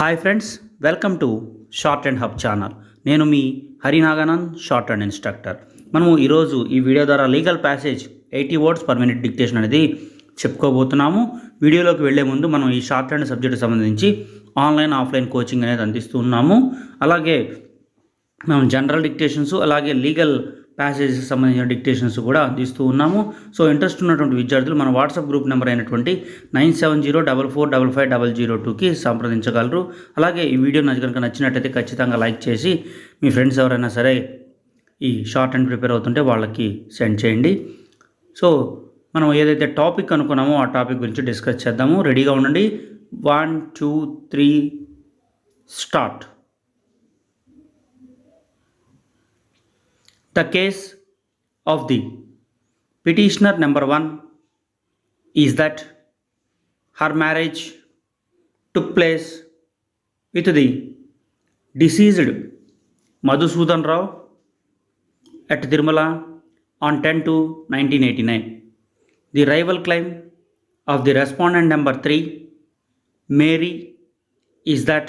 Hi friends, welcome to short and hub channel. నేను మీ హరినాగానంద్, short and instructor. మనము ఈరోజు ఈ వీడియో ద్వారా legal passage 80 words per minute dictation అనేది చెప్పుకోబోతున్నాము. వీడియోలోకి వెళ్లే ముందు మనం ఈ షార్ట్ అండ్ సబ్జెక్ట్ సంబంధించి ఆన్లైన్ ఆఫ్లైన్ కోచింగ్ అనేది అందిస్తున్నాము. అలాగే మనం జనరల్ డిక్టేషన్స్ అలాగే లీగల్ ప్యాసేజెస్ సంబంధించిన డిక్టేషన్స్ కూడా అందిస్తూ ఉన్నాము. సో ఇంట్రెస్ట్ ఉన్నటువంటి విద్యార్థులు మన వాట్సాప్ గ్రూప్ నెంబర్ అయినటువంటి 9704455002కి సంప్రదించగలరు. అలాగే ఈ వీడియో కనుక నచ్చినట్టయితే ఖచ్చితంగా లైక్ చేసి మీ ఫ్రెండ్స్ ఎవరైనా సరే ఈ షార్ట్ అండ్ ప్రిపేర్ అవుతుంటే వాళ్ళకి సెండ్ చేయండి. సో మనం ఏదైతే టాపిక్ అనుకున్నామో ఆ టాపిక్ గురించి డిస్కస్ చేద్దాము. రెడీగా ఉండండి. 1 2 3 start. The case of the petitioner number 1 is that her marriage took place with the deceased Madhusudan Rao at Tirumala on 10/2/1989. The rival claim of the respondent number 3, Mary, is that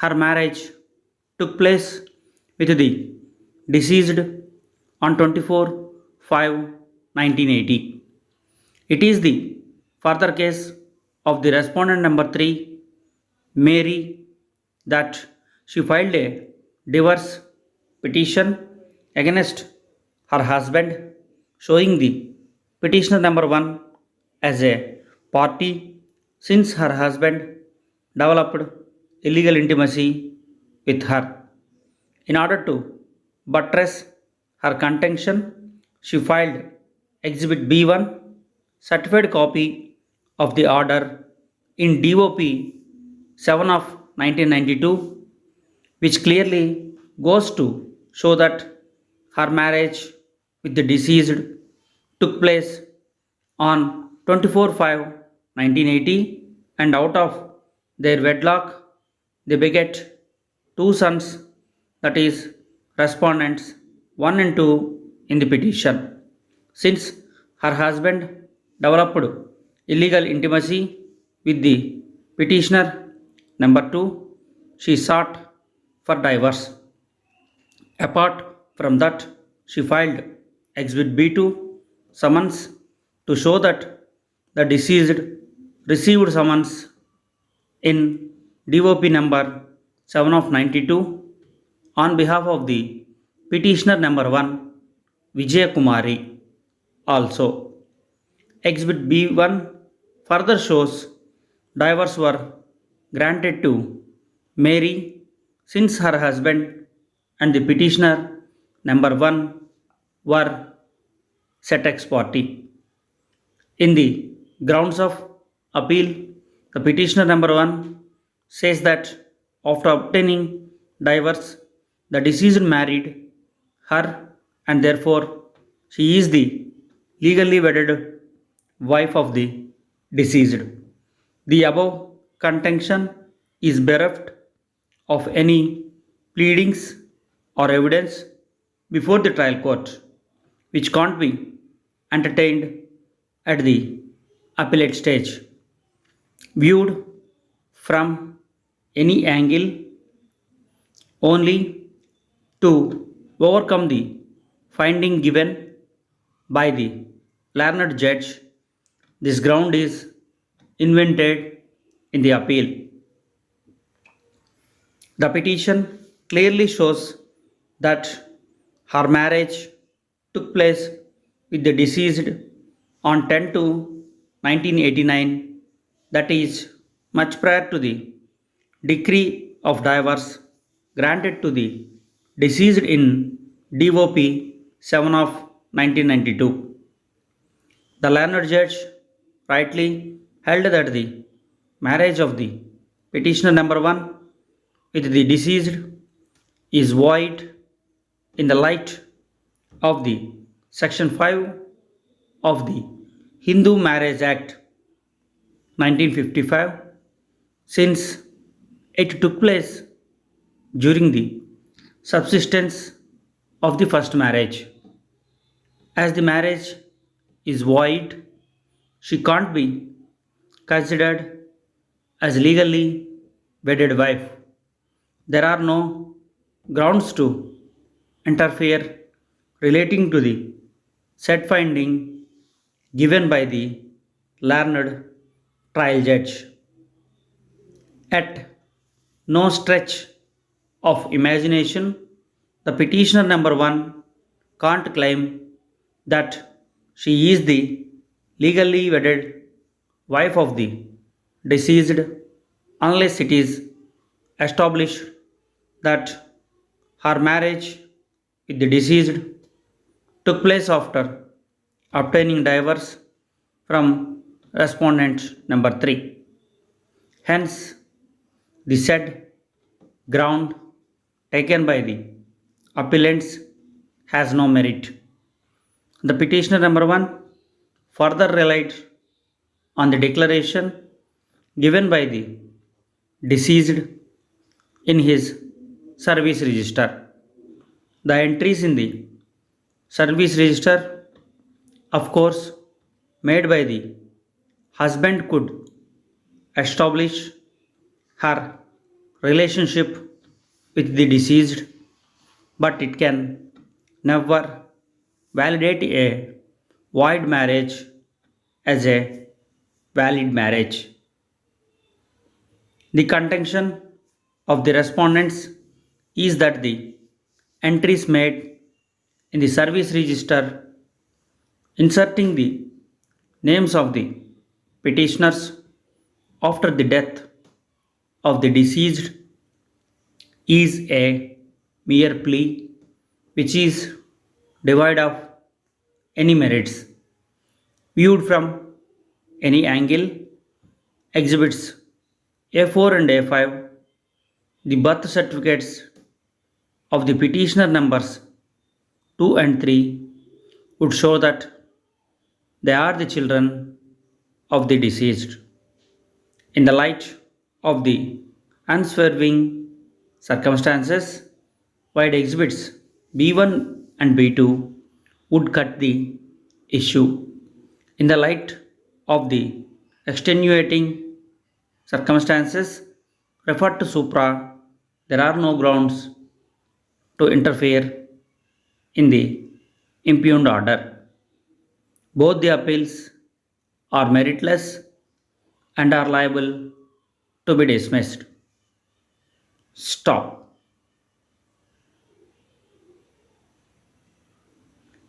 her marriage took place with the deceased on 24/5/1980. It is the further case of the respondent number 3, Mary, that she filed a divorce petition against her husband, showing the petitioner number 1 as a party since her husband developed illegal intimacy with her. In order to buttress her contention, she filed Exhibit B1, certified copy of the order in DOP 7 of 1992, which clearly goes to show that her marriage with the deceased took place on 24/5/1980, and out of their wedlock they beget 2 sons, that is respondents 1 and 2 in the petition. Since her husband developed illegal intimacy with the petitioner number 2, she sought for divorce. Apart from that, she filed Exhibit B2, summons to show that the deceased received summons in DOP number 7 of 92 on behalf of the petitioner number 1, Vijay Kumari. Also, Exhibit B1 further shows divorce were granted to Mary since her husband and the petitioner number 1 were set ex parte. In the grounds of appeal, the petitioner number 1 says that after obtaining divorce, the deceased married her and therefore she is the legally wedded wife of the deceased. The above contention is bereft of any pleadings or evidence before the trial court, which can't be entertained at the appellate stage. Viewed from any angle, only to overcome the finding given by the learned judge, this ground is invented in the appeal. The petition clearly shows that her marriage took place with the deceased on 10/2/1989, that is much prior to the decree of divorce granted to the deceased in DOP 7 of 1992. The learned judge rightly held that the marriage of the petitioner number 1 with the deceased is void in the light of the Section 5 of the Hindu Marriage Act 1955, since it took place during the subsistence of the first marriage. As the marriage is void, she can't be considered as legally wedded wife. There are no grounds to interfere relating to the said finding given by the learned trial judge. At no stretch of imagination, the petitioner number 1 can't claim that she is the legally wedded wife of the deceased unless it is established that her marriage with the deceased took place after obtaining divorce from respondent number 3. Hence, the said ground taken by the appellants has no merit. The petitioner number 1 further relied on the declaration given by the deceased in his service register. The entries in the service register, of course, made by the husband could establish her relationship with the deceased, but it can never validate a void marriage as a valid marriage. The contention of the respondents is that the entries made in the service register inserting the names of the petitioners after the death of the deceased is a mere plea which is devoid of any merits. Viewed from any angle, exhibits A4 and A5, the birth certificates of the petitioner numbers 2 and 3 would show that they are the children of the deceased. In the light of the unswerving circumstances, wide exhibits B1 and B2 would cut the issue. In the light of the extenuating circumstances referred to supra, there are no grounds to interfere in the impugned order. Both the appeals are meritless and are liable to be dismissed. Stop.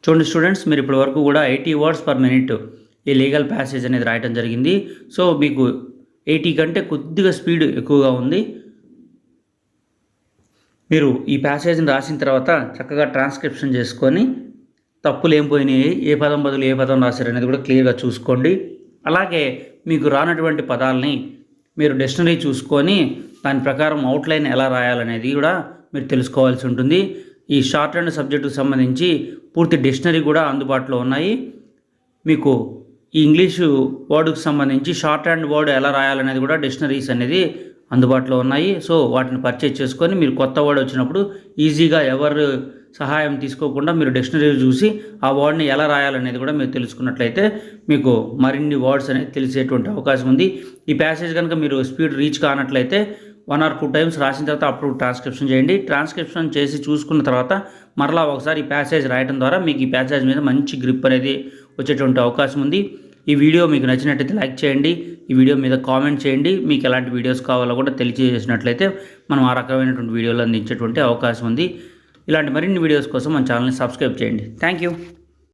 చూడండి students, మీరు ఇప్పటి వరకు కూడా 80 words per minute ఈ legal passage అనేది రాయటం జరిగింది. So మీకు 80 కంటే కొద్దిగా స్పీడ్ ఎక్కువగా ఉంది. మీరు ఈ ప్యాసేజ్ని రాసిన తర్వాత చక్కగా ట్రాన్స్క్రిప్షన్ చేసుకొని తప్పులు ఏం పోయినాయి, ఏ పదం బదులు ఏ పదం రాశారు అనేది కూడా క్లియర్గా చూసుకోండి. అలాగే మీకు రానటువంటి పదాలని మీరు డిక్షనరీ చూసుకొని దాని ప్రకారం అవుట్లైన్ ఎలా రాయాలనేది కూడా మీరు తెలుసుకోవాల్సి ఉంటుంది. ఈ షార్ట్ హ్యాండ్ సబ్జెక్టుకు సంబంధించి పూర్తి డిక్షనరీ కూడా అందుబాటులో ఉన్నాయి. మీకు ఈ ఇంగ్లీషు వర్డ్కి సంబంధించి షార్ట్ హ్యాండ్ వర్డ్ ఎలా రాయాలనేది కూడా డిక్షనరీస్ అనేది అందుబాటులో ఉన్నాయి. సో వాటిని పర్చేజ్ చేసుకొని మీరు కొత్త వర్డ్ వచ్చినప్పుడు ఈజీగా ఎవరు సహాయం తీసుకోకుండా మీరు డిక్షనరీ చూసి ఆ వర్డ్ని ఎలా రాయాలనేది కూడా మీరు తెలుసుకున్నట్లయితే మీకు మరిన్ని వర్డ్స్ అనేది తెలిసేటువంటి అవకాశం ఉంది. ఈ ప్యాసేజ్ కనుక మీరు స్పీడ్ రీచ్ కానట్లయితే 1 or 2 times రాసిన తర్వాత అప్పుడు ట్రాన్స్క్రిప్షన్ చేయండి. ట్రాన్స్క్రిప్షన్ చేసి చూసుకున్న తర్వాత మరలా ఒకసారి ఈ ప్యాసేజ్ రాయడం ద్వారా మీకు ఈ ప్యాసేజ్ మీద మంచి గ్రిప్ అనేది వచ్చేటువంటి అవకాశం ఉంది. ఈ వీడియో మీకు నచ్చినట్లయితే లైక్ చేయండి, ఈ వీడియో మీద కామెంట్ చేయండి. మీకు ఎలాంటి వీడియోస్ కావాలో కూడా తెలియజేసినట్లయితే మనం ఆ రకమైనటువంటి వీడియోలు అందించేటువంటి అవకాశం ఉంది. ఇలాంటి మరిన్ని వీడియోస్ కోసం మన ఛానల్ని సబ్స్క్రైబ్ చేయండి. Thank you.